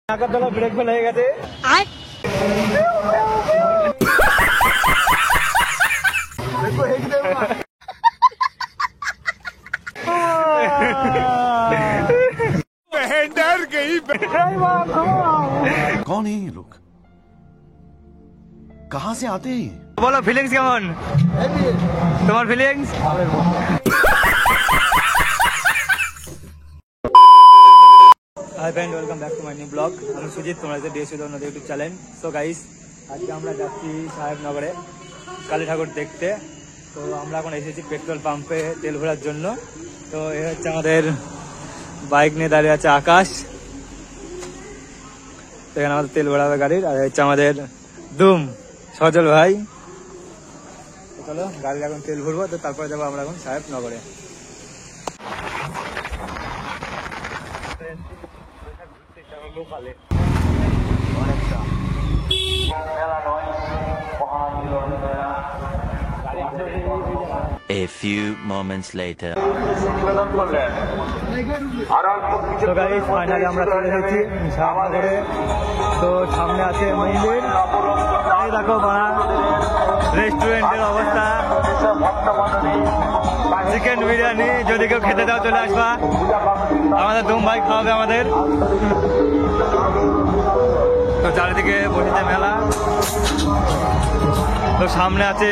নাগরদোলা brake fail হয়ে গেছে। डर गई। कौन है ये लोग, कहाँ से आते हैं? বলো ফিলিংস কেমন তোমার feelings? Hi friend, welcome back to my new blog. আমি সুজিত, তোমরা যে ডিএসি নদী ইউটিউব চ্যানেল। সো গাইস, আজকে আমরা যাচ্ছি সাহেবনগরে কালী ঠাকুর দেখতে। তো আমরা এখন এসেছি পেট্রোল পাম্পে তেল ভরার জন্য। তো এ হচ্ছে আমাদের বাইক নিয়ে দাঁড়িয়ে আছে আকাশ। তো এখানে আমাদের তেল ভরাবে গাড়ির। আর হচ্ছে আমাদের দুম সজল ভাই। চলো গাড়ির এখন তেল ভরবো, তো তারপরে যাবো আমরা এখন সাহেবনগরে। A few moments later. তো গাইস, ফাইনালি আমরা চলে এসেছি সাহেবনগরে। তো সামনে আছে মন্দির। এই দেখো মারা রেস্টুরেন্টের অবস্থা, চিকেন বিরিয়ানি। যদি কেউ খেতে দাও চলে আসবা, আমাদের দুম ভাই খাওয়াবে আমাদের। তো চারিদিকে বসেছে মেলা। তো সামনে আছে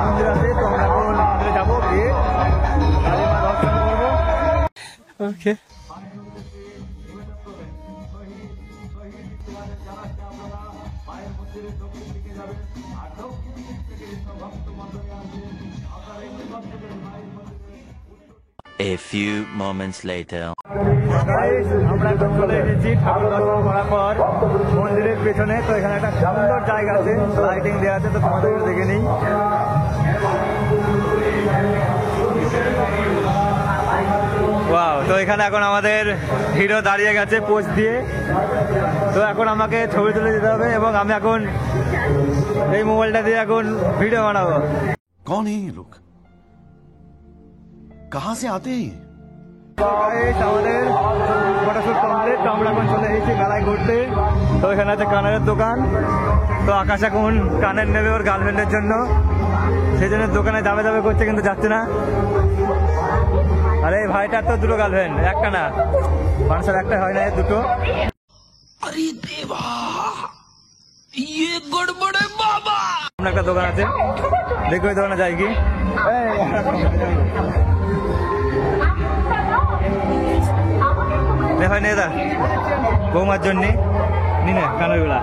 মন্দির আছে, তো আমরা এখন মন্দিরে যাবো, গিয়ে কালী মা দর্শন করবো। ওকে, A few moments later. আমরা এখন চলে এসেছি ঠাকুর দর্শন করার পর মন্দিরের পেছনে। তো এখানে একটা সুন্দর জায়গা আছে, লাইটিং দেওয়া আছে, তো তোমাদের দেখে নিই। ওয়াও, তো এখানে এখন আমাদের হিরো দাঁড়িয়ে গেছে পোজ দিয়ে। তো এখন আমাকে ছবি তুলে দিতে হবে, এবং আমি এখন এই মোবাইলটা দিয়ে এখন ভিডিও বানাবো। कौन है ये लोग, कहाँ से आते हैं? আমাদের ফটোশুট কমপ্লিট। তো আমরা এখন চলে এসেছি মেলায় ঘুরতে। তো এখানে আছে কানের দোকান। তো আকাশ এখন কানের নেবে ওর গার্লফ্রেন্ডের জন্য, সেই জন্য দোকানে দাবে দাবে করছে, কিন্তু যাচ্ছে না। আরে ভাইটার তো দুটো গার্লফ্রেন্ড, একটা না, মানুষের একটা হয় না, দুটো। अरे देवा, ये गड़बड़ है बाबा। একটা দোকান আছে, দেখো ওই দোকানে যাই কি। হয় না দা বৌমার জন্য নিনে কানের গুলা,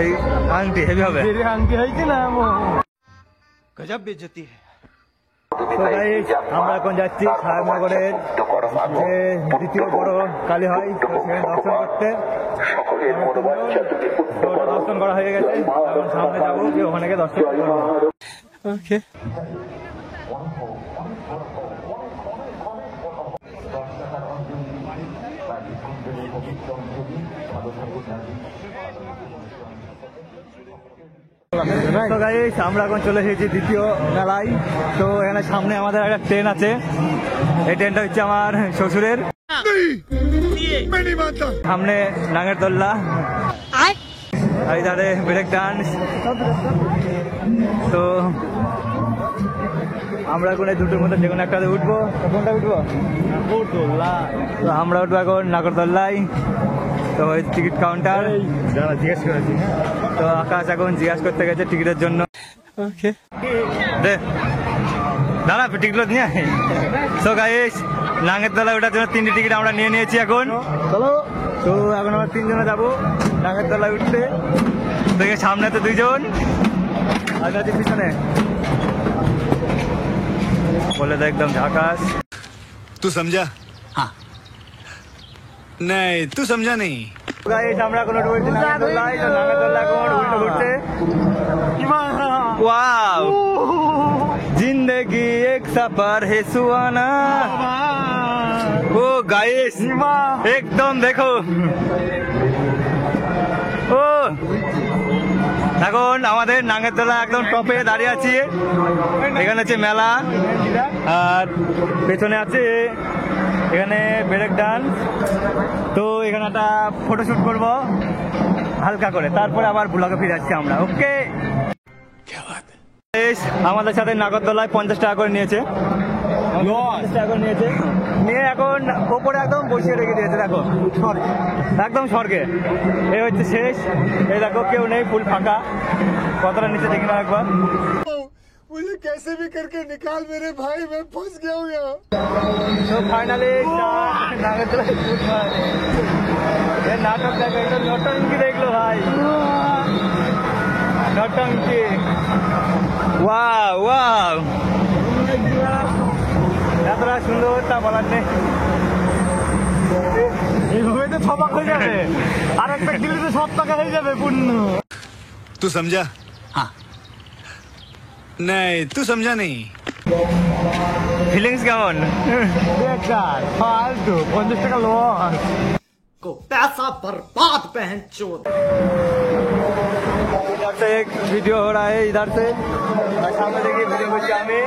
এই আংটি হেভি হবে। আংটি হয়েছে না, গজব বেজতি। আমরা এখন যাচ্ছি সাহেবনগরের যে দ্বিতীয় বড় কালী হয়, সেখানে দর্শন করতে। দর্শন করা হয়ে গেছে, এখন সামনে যাবো, ওখানে গিয়ে দর্শন করবো। ওকে, তো গাইস, আমরা এখন চলে এসেছি দ্বিতীয় মেলায়। তো এখানে সামনে আমাদের একটা ট্রেন আছে, এই ট্রেনটা হচ্ছে আমার শ্বশুরের। সামনে নাগের দোল্লা, ধারে ব্রেক ডান্স। তো আমরা এখন এই দুটোর মধ্যে যে কোনো একটা উঠবো। কোনটা উঠবো? নাগরদোল্লা। তো আমরা উঠবো এখন নাগরদোল্লায়। তো ওই টিকিট কাউন্টার জিজ্ঞেস করেছি। তো আকাশ এখন জিজ্ঞাসা করতে গেছে টিকিটের জন্য। ওকে, দে দাঁড়া, টিকিট নিয়ে। তো গাইস, নাগরদোল্লায় ওঠার জন্য 3টি টিকিট আমরা নিয়ে নিয়েছি এখন। চলো, তো এখন আমরা 3 জনে যাবো নাগরদোল্লায় উঠতে। দেখে সামনে তো 2 জন, আর আছে পিছনে। বলে তো একদম ঝাকাস। तू समझा? हाँ नहीं, तू समझा नहीं। গাইস, আমরা কোনো উঠছি নাগরদোল্লায়। তো নাগরদোল্লা কোন উল্টো ঘুরছে। ওয়াও, জিন্দেগি এক সফর হে সুহানা। ও গাইস, একদম দেখো। ও এখন আমাদের নাগরদোলা একদম টপে দাঁড়িয়ে আছি। এখানে হচ্ছে মেলা, আর পেছনে আছে এখানে ব্রেক ডান্স। তো এখানে একটা ফটোশুট করব হালকা করে, তারপরে আবার ব্লগে ফিরে আসছি আমরা। ওকে, আমাদের সাথে নাগরদোলায় 50 টাকা করে নিয়েছে, 50 টাকা করে নিয়েছে, নিয়ে এখন ওপরে একদম বসিয়ে রেখে দিয়েছে। দেখো একদম স্বর্গে। এই হচ্ছে শেষ। এই দেখো কেউ নেই, ফুল ফাঁকা। কতটা নিচে দেখি না একবার। मुझे कैसे भी करके निकाल मेरे भाई, मैं फंस गया हूँ यहाँ। তো ফাইনালি নাগরদোলায় নাটক দেখো, এটা নটঙ্কি দেখলো ভাই, নটঙ্কি। ওয়াও ওয়াও, এতটা সুন্দর তা বলার নেই। এইভাবে তো ছপাক হয়ে যাবে, আর একটা দিলে তো 7 টাকা হয়ে যাবে পূর্ণ। तू समझा? हाँ। नहीं, तू समझा नहीं। ফিলিংস কেমন? বেকার, ফালতু, 50 টাকা লস। पैसा बर्बाद पहन चोद। इधर से एक वीडियो हो रहा है, इधर से सामने देखिए वीडियो को जामे।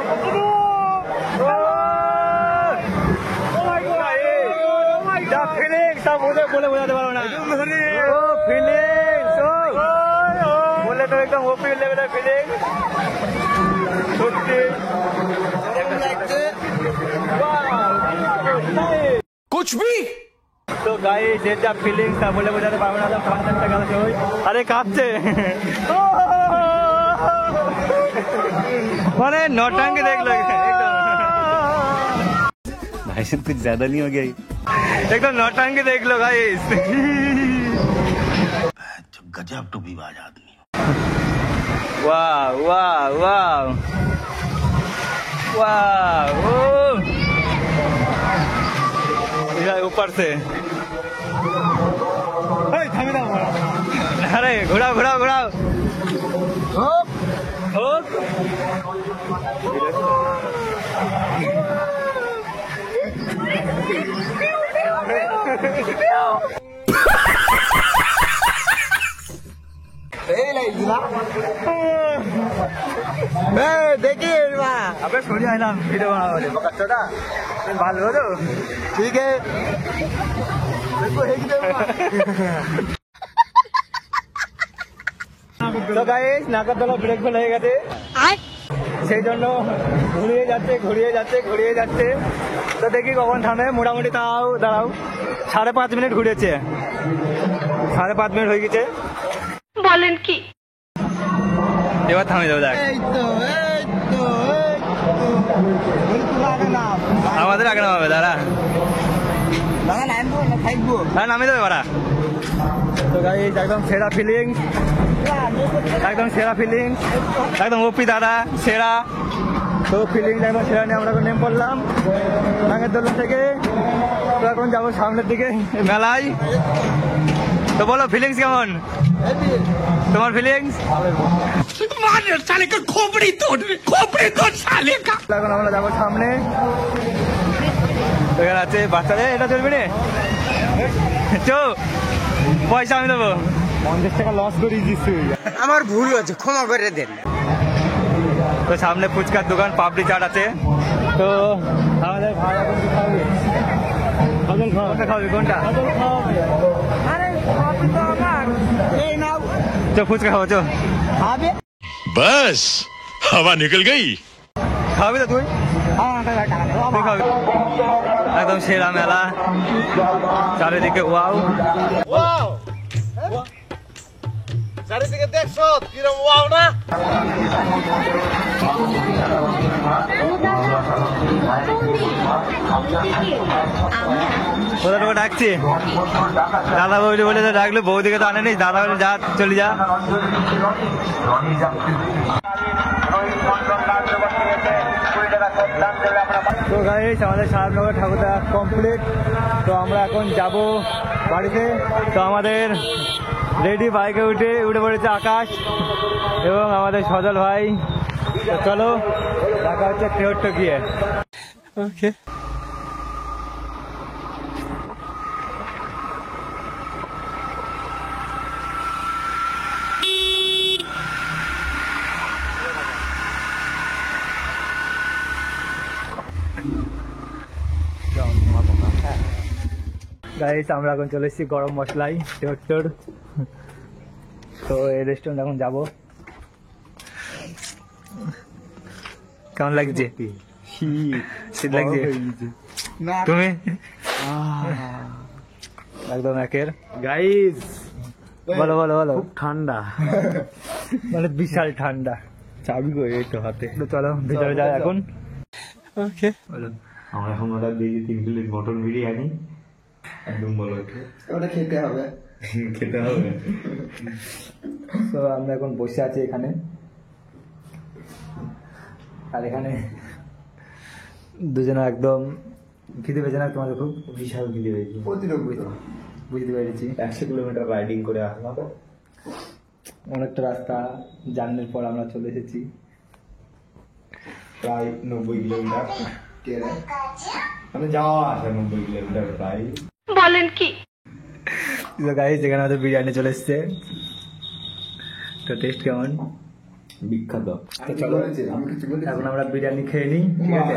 फीलिंग्स सब मुझे बोले बुझाते पारो ना। ओ फीलिंग्स, बोले तो एकदम ओपी लेवल फीलिंग। সত্যি कुछ भी তো গাইস, যে যা ফিলিংস তা বলে বোঝাতে পারবো না। 50 টাকা আছে ওই, আরে কাঁপছে মানে নটাঙ্গে দেখলো एकदम। भाई साहब कुछ ज्यादा नहीं हो गया एकदम नौटंकी देख लो गाइस। गजब टू विवाद आदमी। वाह वाह वाह वाह, ऊपर से अरे घुराओ घुराओ घुराओ। देखिए अबे छोड़ी आए ना वीडियो बना बोले बच्चा बाल हो दो ठीक है। তো গাইস, নাগরদোলা ব্রেক ফেল হয়ে গেছে, সেই জন্য ঘুরিয়ে যাচ্ছে ঘুরিয়ে যাচ্ছে ঘুরিয়ে যাচ্ছে। তো দেখি কখন থামে। মোটামুটি তাও দাঁড়াও, 5.5 মিনিট ঘুরেছে, 5.5 মিনিট হয়ে গেছে। বলেন কি? এবার থামে যাবো। দেখ আমাদের আগে নামাবে, দাঁড়া হ্যাঁ নামে যাবে বাড়া। তো গাইস, একদম সেরা ফিলিংস, একদম সেরা ফিলিংস, একদম ওপি দাদা সেরা। তো ফিলিংস একদম সেরা নিয়ে আমরা নেমে পড়লাম নাগরদোলা থেকে। তো এখন যাবো সামনের দিকে মেলায়। তো বলো ফিলিংস কেমন তোমার? ফিলিংস साले का खोपड़ी तोड़ साले का। এখন আমরা যাবো সামনে। এখানে আছে বাচ্চাদের, এটা চলবে না চো, পয়সা আমি দেবো। 50 টাকা লস করে দিচ্ছি, আমার ভুল হয়েছে, ক্ষমা করে দেন। তো সামনে ফুচকার দোকান, পাপড়ি চাট আছে। তো আমাদের ভাই এখন কি খাবে? কোনটা খাবি? কোনটা চো ফুচকা খাবো, চো। बस हवा निकल गई। খাবি তো তুই? তুই খাবি? একদম সেরা মেলা, চারিদিকে ওয়াও। চারিদিকে দেখছো কিরম ওয়াও না? কোথা থেকে ডাকছি? দাদা বৌদি বলে তো ডাকলো, বৌদিকে তো আনেনি। দাদা বলে যা চলে যা। তো গাইস, আমাদের সাহেবনগর ঠাকুরদা কমপ্লিট। তো আমরা এখন যাব বাড়িতে। তো আমাদের রেডি, বাইকে উঠে পড়েছে আকাশ এবং আমাদের সজল ভাই। তো চলো দেখা হচ্ছে তেহট্ট গিয়ে। ওকে, যাও গাইস আমরা এখন চলে এসেছি গরম মশলাই টোর। তো এই রেস্টুরেন্ট এখন যাবো। কেমন লাগছে? শীত লাগছে তুমি? একদম একের। গাইস বলো বলো বলো। ঠান্ডা, মানে বিশাল ঠান্ডা। চাবি কই? এই তো হাতে। তো চলো ভিতরে যাও এখন। ওকে, বলো। আমরা এখন অর্ডার দিয়েছি 3 প্লেট মটন বিরিয়ানি। একদম বলো, ওটা খেতে হবে। খেতে হবে। তো আমরা এখন বসে আছি এখানে, আর এখানে দুজনে একদম খিদে পেয়েছে না তোমাদের? খুব বিশাল খিদে পেয়েছে, অতিরিক্ত। বুঝতে পেরেছি। 100 কিলোমিটার রাইডিং করে আসলাম, অনেকটা রাস্তা জার্নির পর আমরা চলে এসেছি। প্রায় 90 কিলোমিটার, কে রে? মানে যাওয়া আসা 90 কিলোমিটার প্রায়। বলেন কি? তো গাইস এখানে আমাদের বিরিয়ানি চলে এসছে। তো টেস্ট কেমন? বিখ্যাত। তো চলো আমি কিছু বলি? এখন আমরা বিরিয়ানি খেয়ে নিই, ঠিক আছে?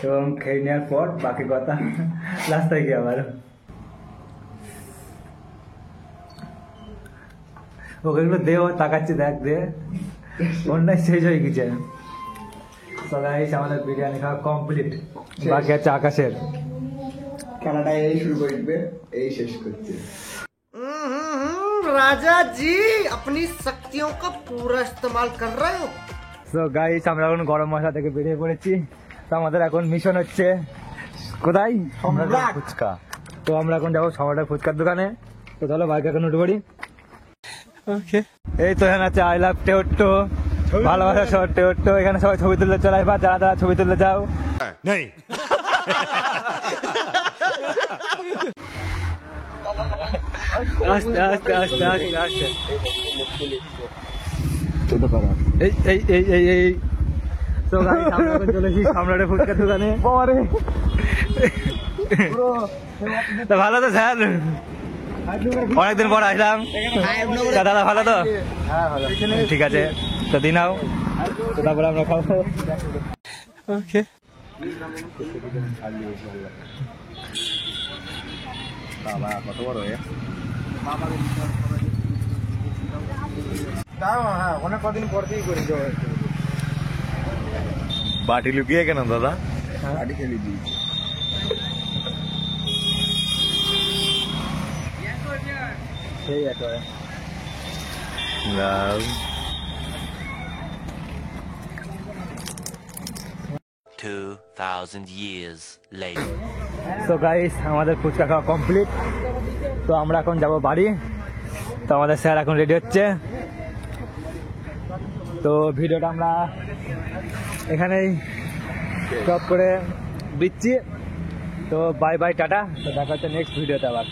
এবং খেয়ে নেওয়ার পর বাকি কথা রাস্তায় গিয়ে আবার। ওগুলো দেও তাকাচ্ছি, দেখ দে অন্যায় শেষ হয়ে গেছে। তো গাইস আমাদের বিরিয়ানি খাওয়া কমপ্লিট, বাকি আছে আকাশের। খেলাটা এই শুরু করে দিবে, এই শেষ করছে। राजा जी अपनी शक्तियों का पूरा इस्तेमाल कर रहे हो। তো গাইস আমরা এখন গরম মশলা থেকে বেরিয়ে পড়েছি। তো আমাদের এখন মিশন হচ্ছে কোথায়? ফুচকা। তো আমরা এখন যাবো সম্রাটের ফুচকার দোকানে। তো চলো বাইক এখন উঠে পড়ি। ওকে, এই তো এখানে আছে আই লাভ টেওট্টো, ভালোবাসা শহর টেওট্টো। এখানে সবাই ছবি তুলতে চলে আসবা, যারা যারা ছবি তুলতে যাও। नहीं আস্তে আস্তে আস্তে আস্তে আস্তে। এই এই এই এই এই তো গাড়ি সামনে এখন চলে এসেছি সম্রাটের ফুচকার দোকানে। তা ভালো তো স্যার? অনেকদিন পর আসলাম। তা দাদা ভালো তো? ঠিক আছে, তো দিন নাও, তো তারপরে আমরা খাবো। ওকে। বাবা কত বড় হয়ে অনেক কদিন পর থেকেই করি বাটি লুকিয়ে কেন দাদা? গাড়ি খেলি দিয়েছি। সেই আছে। 2,000 years later. তো গাইস আমাদের ফুচকা খাওয়া কমপ্লিট। তো আমরা এখন যাব বাড়ি। তো আমাদের স্যার এখন রেডি হচ্ছে। তো ভিডিওটা আমরা এখানেই স্টপ করে দিচ্ছি। তো বাই বাই, টাটা। তো দেখা হচ্ছে নেক্সট ভিডিওতে আবার।